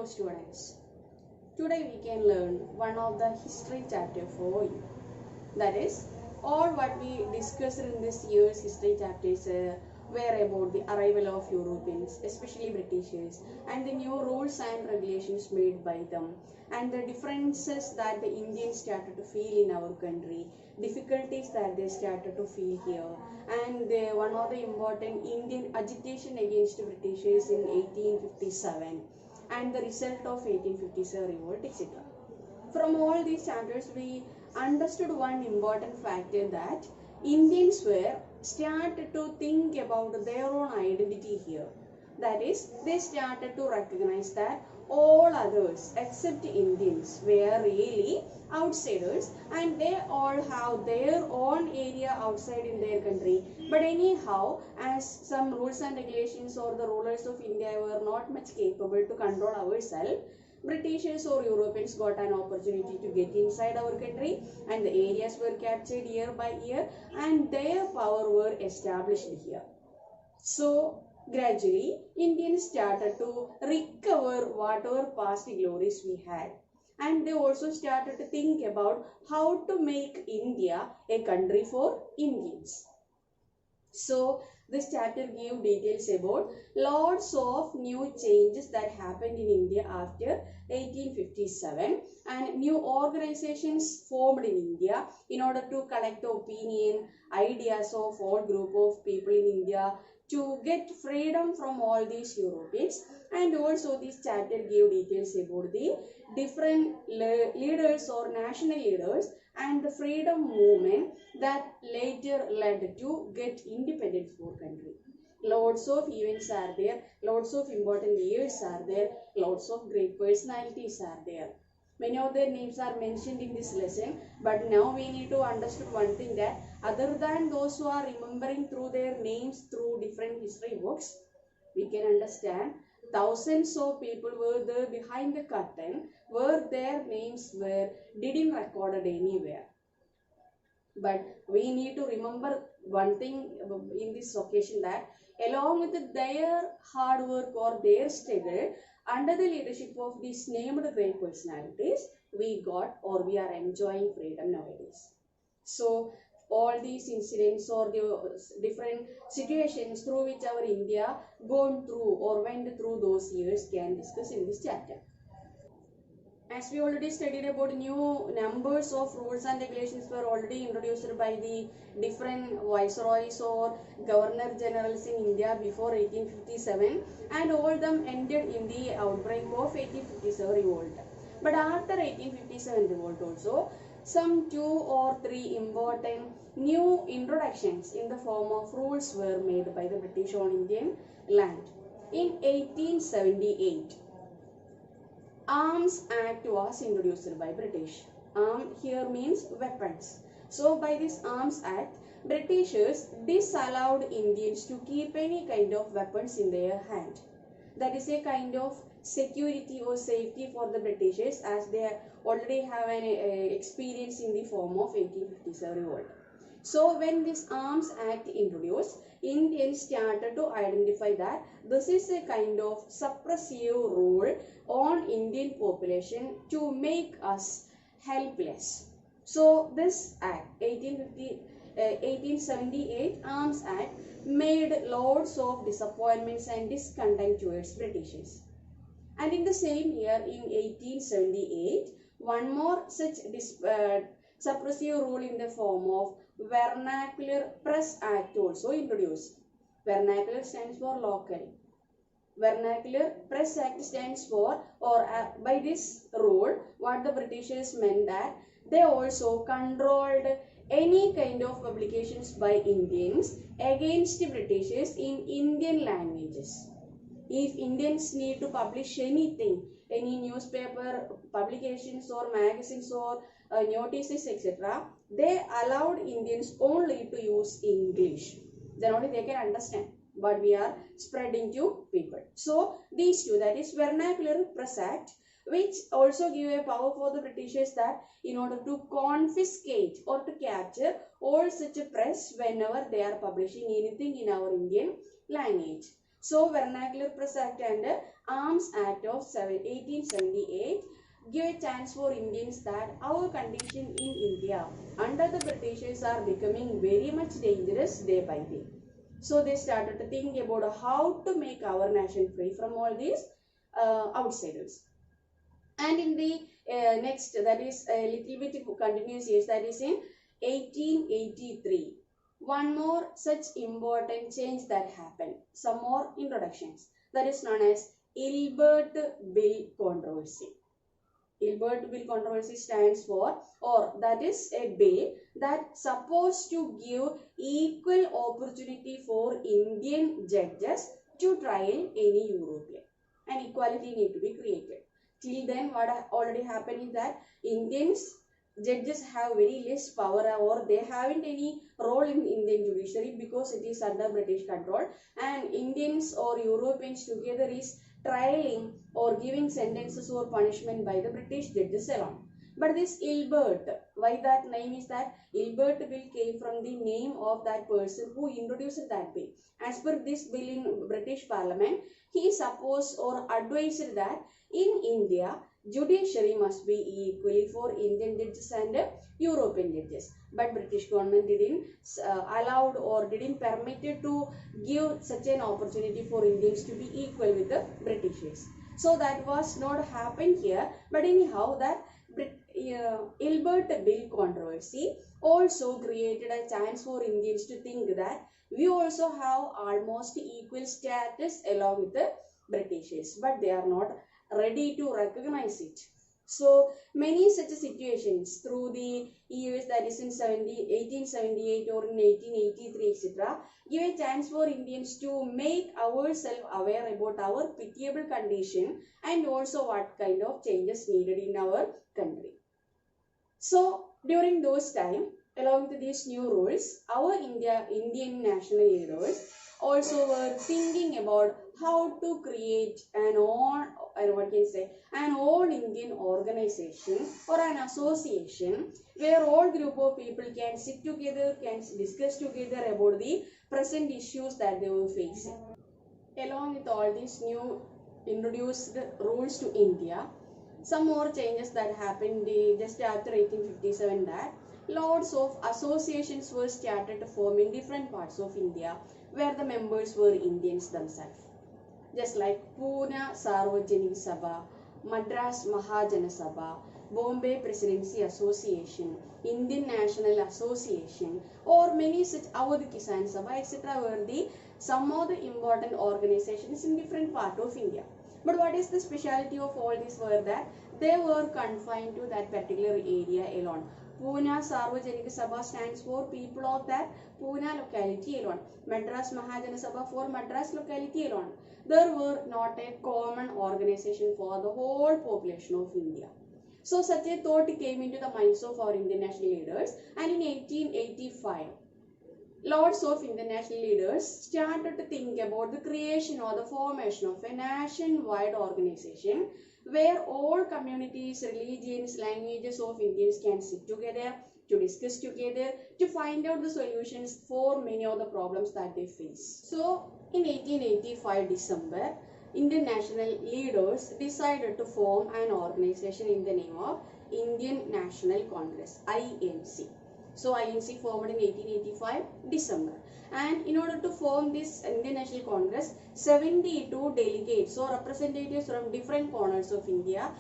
Hello students, today we can learn one of the history chapter for you. That is, all what we discussed in this year's history chapters were about the arrival of Europeans, especially Britishers, and the new rules and regulations made by them, and the differences that the Indians started to feel in our country, difficulties that they started to feel here, and one of the important Indian agitation against Britishers in 1857, and the result of 1857 revolt, etc. From all these chapters, we understood one important factor that Indians were started to think about their own identity here. That is, they started to recognize that all others except Indians were really outsiders and they all have their own area outside in their country. But anyhow, as some rules and regulations or the rulers of India were not much capable to control ourselves, Britishers or Europeans got an opportunity to get inside our country and the areas were captured year by year and their power were established here. So gradually Indians started to recover whatever past glories we had, and they also started to think about how to make India a country for Indians. So this chapter gave details about lots of new changes that happened in India after 1857 and new organizations formed in India in order to collect the opinion, ideas of all group of people in India to get freedom from all these Europeans. And also this chapter gave details about the different leaders or national leaders and the freedom movement that later led to get independence for country. Lots of events are there, lots of important years are there, lots of great personalities are there. Many of their names are mentioned in this lesson, but now we need to understand one thing, that other than those who are remembering through their names through different history books, we can understand thousands of people were there behind the curtain where their names were didn't recorded anywhere. But we need to remember one thing in this occasion, that along with their hard work or their struggle, under the leadership of these named great personalities, we got or we are enjoying freedom nowadays. So all these incidents or the different situations through which our India gone through or went through those years can discuss in this chapter. As we already studied about, new numbers of rules and regulations were already introduced by the different viceroys or governor generals in India before 1857, and all them ended in the outbreak of 1857 revolt. But after 1857 revolt also, some 2 or 3 important new introductions in the form of rules were made by the British on Indian land. In 1878, Arms Act was introduced by British. Arm here means weapons. So by this Arms Act, Britishers disallowed Indians to keep any kind of weapons in their hand. That is a kind of security or safety for the Britishers, as they already have an experience in the form of 1857 revolt. So when this Arms Act introduced, Indians started to identify that this is a kind of suppressive rule on Indian population to make us helpless. So this act, 1878 Arms Act, made lots of disappointments and discontent towards Britishers. And in the same year, in 1878, one more such suppressive rule in the form of Vernacular Press Act also introduced. Vernacular stands for local. Vernacular Press Act stands for, or by this rule, what the Britishers meant that they also controlled any kind of publications by Indians against Britishers in Indian languages. If Indians need to publish anything, any newspaper publications or magazines or notices, etc., they allowed Indians only to use English. Then only they can understand what we are spreading to people. So these two, that is Vernacular Press Act, which also give a power for the Britishers that in order to confiscate or to capture all such a press whenever they are publishing anything in our Indian language. So Vernacular Press Act and Arms Act of 1878 give a chance for Indians that our condition in India under the Britishers are becoming very much dangerous day by day. So they started to think about how to make our nation free from all these outsiders. And in the next, that is a little bit continuous years, that is in 1883, one more such important change that happened. Some more introductions. That is known as Ilbert Bill controversy. Ilbert Bill controversy stands for, or that is a bill that supposed to give equal opportunity for Indian judges to trial any European. And equality need to be created. Till then, what already happened is that Indians judges have very less power, or they haven't any role in Indian judiciary because it is under British control, and Indians or Europeans together is trialing or giving sentences or punishment by the British judges alone. But this Ilbert, why that name is that Ilbert bill came from the name of that person who introduced that bill. As per this bill in British Parliament, he supposed or advised that in India, judiciary must be equally for Indian judges and European judges. But British government didn't allowed or didn't permit to give such an opportunity for Indians to be equal with the Britishers. So that was not happened here. But anyhow, that Ilbert Bill controversy also created a chance for Indians to think that we also have almost equal status along with the Britishers, but they are not ready to recognize it. So many such situations through the years, that is in 1878 or in 1883, etc., give a chance for Indians to make ourselves aware about our pitiable condition and also what kind of changes needed in our country. So during those time, along with these new rules, our Indian national leaders also were thinking about how to create an all Indian organization or an association where all group of people can sit together, can discuss together about the present issues that they were facing. Along with all these new introduced rules to India, some more changes that happened just after 1857, that lots of associations were started to form in different parts of India where the members were Indians themselves. Just like Pune Sarvajanik Sabha, Madras Mahajana Sabha, Bombay Presidency Association, Indian National Association, or many such Awadh Kisan Sabha, etc. were some of the important organizations in different part of India. But what is the speciality of all these were that they were confined to that particular area alone. Pune Sarvajanik Sabha stands for people of that Pune locality alone. Madras Mahajana Sabha for Madras locality alone. There were not a common organization for the whole population of India. So such a thought came into the minds of our Indian national leaders, and in 1885, lots of international leaders started to think about the creation or the formation of a nationwide organization where all communities, religions, languages of Indians can sit together, to discuss together, to find out the solutions for many of the problems that they face. So in 1885 December, Indian national leaders decided to form an organization in the name of Indian National Congress, INC. So INC formed in 1885 December, and in order to form this Indian National Congress, 72 delegates or representatives from different corners of India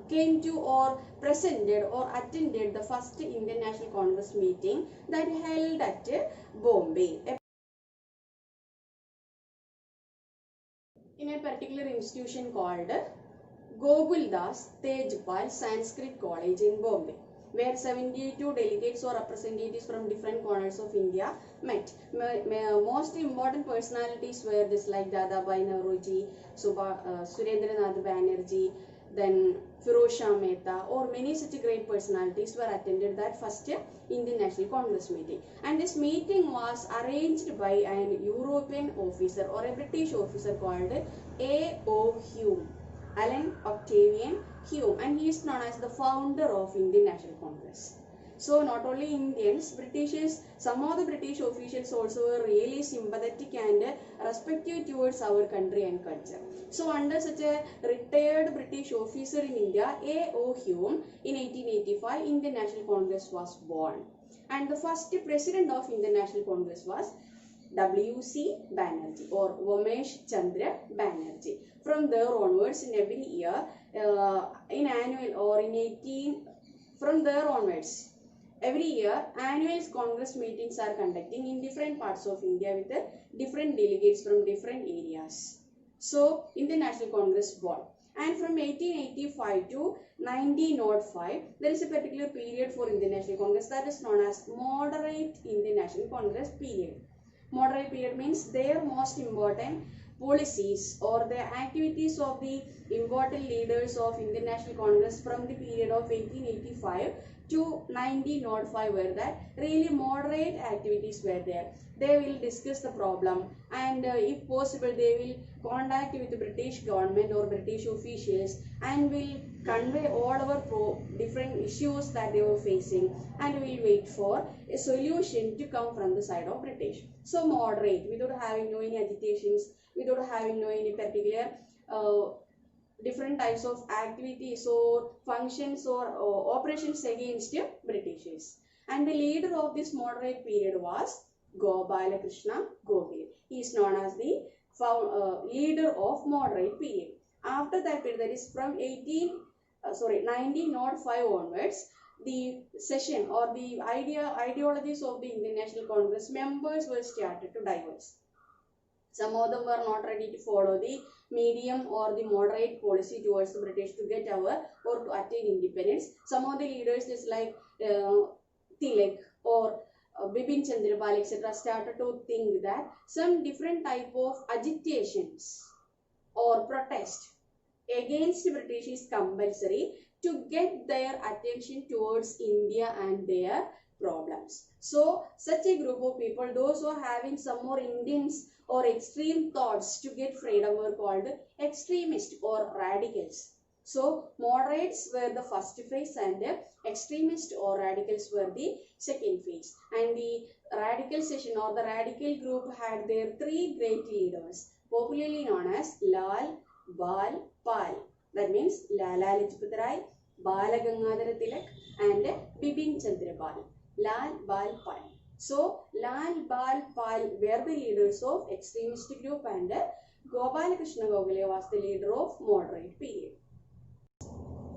came to or presented or attended the first Indian National Congress meeting that held at Bombay. In a particular institution called Goguldas Tejpal Sanskrit College in Bombay, where 72 delegates or representatives from different corners of India met. Most important personalities were just like Dadabhai Naoroji, Surendranath Banerjee, then Firoz Shah Mehta, or many such great personalities were attended that first Indian National Congress meeting. And this meeting was arranged by an European officer or a British officer called A.O. Hume, Alan Octavian Hume, and he is known as the founder of Indian National Congress. So not only Indians, Britishers, some of the British officials also were really sympathetic and respectful towards our country and culture. So under such a retired British officer in India, A.O. Hume, in 1885, Indian National Congress was born. And the first president of Indian National Congress was W.C. Banerjee or Vomesh Chandra Banerjee. From there onwards, in every year, in annual or in 18, from there onwards, every year, annual Congress meetings are conducting in different parts of India with different delegates from different areas. So, Indian National Congress born. And from 1885 to 1905, there is a particular period for Indian National Congress that is known as Moderate Indian National Congress period. Moderate period means their most important policies or the activities of the important leaders of Indian National Congress from the period of 1885 to 1905 were that really moderate activities were there. They will discuss the problem and if possible they will contact with the British government or British officials and will convey all our different issues that they were facing and will wait for a solution to come from the side of British. So moderate, without having no any agitations, without having no any particular different types of activities or functions or operations against Britishers. And the leader of this moderate period was Gopalakrishna Gokhale. He is known as the leader of moderate period. After that period, that is from 1905 onwards, the session or the ideologies of the Indian National Congress members were started to diverge. Some of them were not ready to follow the medium or the moderate policy towards the British to get over or to attain independence. Some of the leaders just like Tilak or Bipin Chandra Pal etc. started to think that some different type of agitations or protest against the British is compulsory to get their attention towards India and their problems. So such a group of people, those who are having some more Indians or extreme thoughts to get freedom were called extremists or radicals. So moderates were the first phase and extremists or radicals were the second phase. And the radical session or the radical group had their three great leaders, popularly known as Lal, Bal, Pal. That means Lala Lajpat Rai, Bala Gangadhara Tilak and Bipin Chandra Pal. Lal, Bal, Pal. So, Lal, Bal, Pal were the leaders of extremist group and Gopalakrishna Gokhale was the leader of moderate period.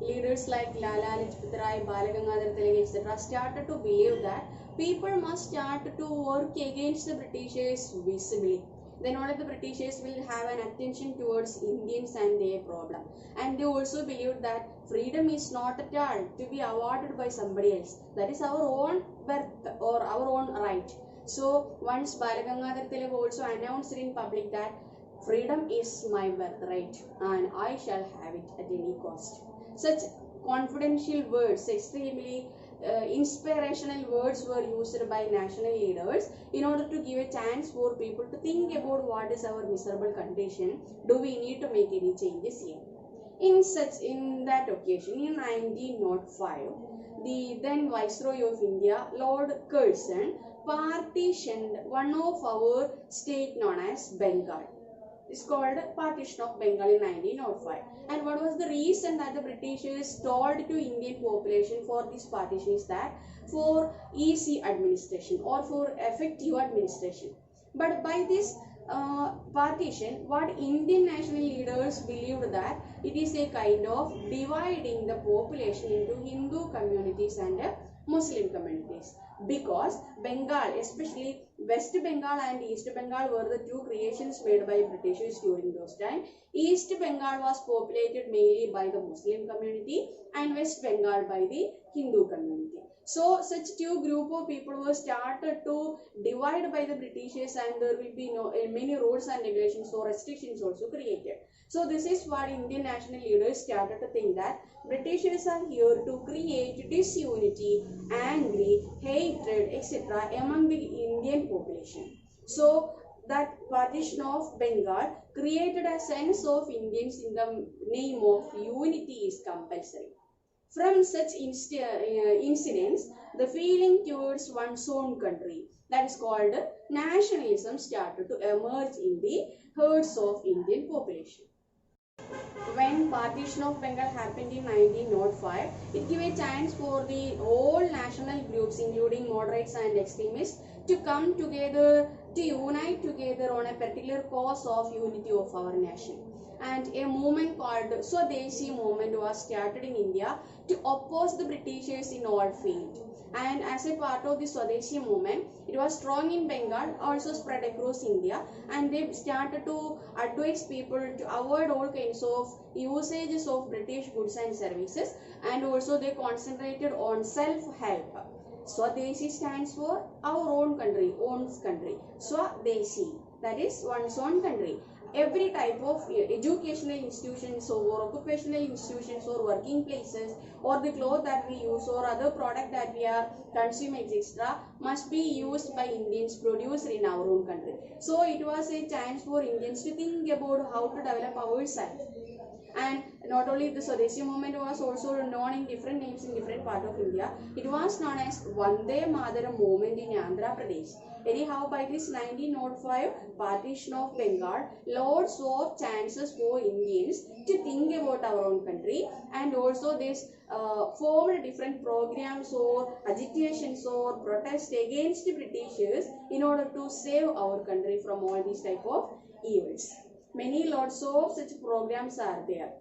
Leaders like Lala Lajpat Rai, Bala Gangadhara Tilak etc. started to believe that people must start to work against the Britishers visibly. Then only the Britishers will have an attention towards Indians and their problem. And they also believed that freedom is not at all to be awarded by somebody else. That is our own birth or our own right. So once Bala Gangadhara Tilak also announced in public that freedom is my birthright and I shall have it at any cost. Such confidential words, extremely inspirational words were used by national leaders in order to give a chance for people to think about what is our miserable condition. Do we need to make any changes here? In that occasion, in 1905, the then Viceroy of India, Lord Curzon, partitioned one of our state known as Bengal. It's called Partition of Bengal in 1905. And what was the reason that the Britishers told to Indian population for this partition is that for easy administration or for effective administration. But by this partition, what Indian national leaders believed that it is a kind of dividing the population into Hindu communities and Muslim communities. Because Bengal, especially West Bengal and East Bengal were the two creations made by Britishers during those times. East Bengal was populated mainly by the Muslim community and West Bengal by the Hindu community. So such two group of people were started to divide by the Britishers and there will be many rules and regulations or restrictions also created. So this is what Indian national leaders started to think that Britishers are here to create disunity, anger, hatred, etc. among the Indian population. So that partition of Bengal created a sense of Indians in the name of unity is compulsory. From such incidents, the feeling towards one's own country, that is called nationalism, started to emerge in the herds of Indian population. When partition of Bengal happened in 1905, it gave a chance for the all national groups, including moderates and extremists, to come together, to unite together on a particular cause of unity of our nation. And a movement called Swadeshi movement was started in India to oppose the Britishers in all fields. And as a part of the Swadeshi movement, it was strong in Bengal, also spread across India, and they started to advise people to avoid all kinds of usages of British goods and services, and also they concentrated on self-help. Swadeshi stands for our own country, own country. Swadeshi, that is one's own country. Every type of educational institutions or occupational institutions or working places or the clothes that we use or other product that we are consuming, etc., must be used by Indians, produced in our own country. So it was a chance for Indians to think about how to develop ourselves. And not only the Swadeshi movement was also known in different names in different part of India. It was known as Vande Mataram movement in Andhra Pradesh. Anyhow, by this 1905 partition of Bengal, lots of chances for Indians to think about our own country, and also this formed different programs or agitations or protests against the Britishers in order to save our country from all these type of evils. Many lots of such programs are there.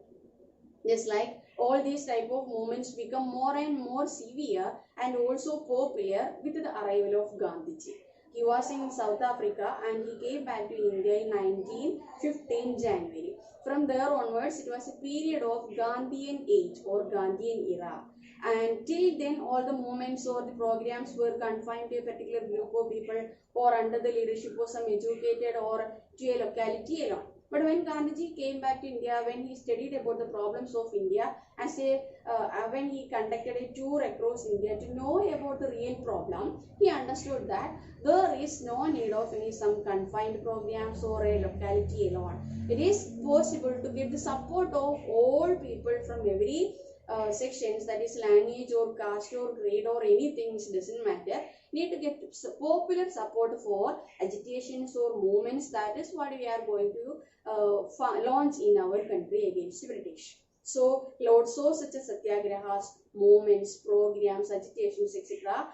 Just like all these type of movements become more and more severe and also popular with the arrival of Gandhiji. He was in South Africa and he came back to India in 1915 January. From there onwards, it was a period of Gandhian age or Gandhian era. And till then, all the movements or the programs were confined to a particular group of people or under the leadership of some educated or to a locality alone. But when Gandhiji came back to India, when he studied about the problems of India, when he conducted a tour across India to know about the real problem, he understood that there is no need of any some confined programs or a locality alone. It is possible to get the support of all people from every sections, that is language or caste or grade or anything, it doesn't matter. Need to get popular support for agitations or movements. That is what we are going to launch in our country against the British. So lots of such as satyagrahas, movements, programs, agitations, etc.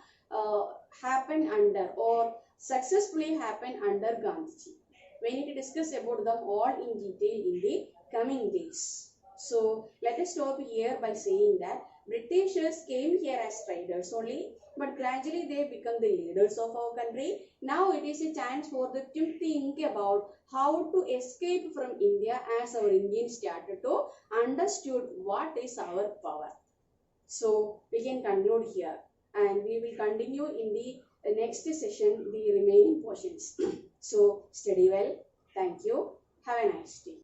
Happen under or successfully happen under Gandhiji. We need to discuss about them all in detail in the coming days. So let us stop here by saying that Britishers came here as traders only, but gradually they become the leaders of our country. Now it is a chance for them to think about how to escape from India, as our Indians started to understood what is our power. So we can conclude here, and we will continue in the next session the remaining portions. So study well. Thank you. Have a nice day.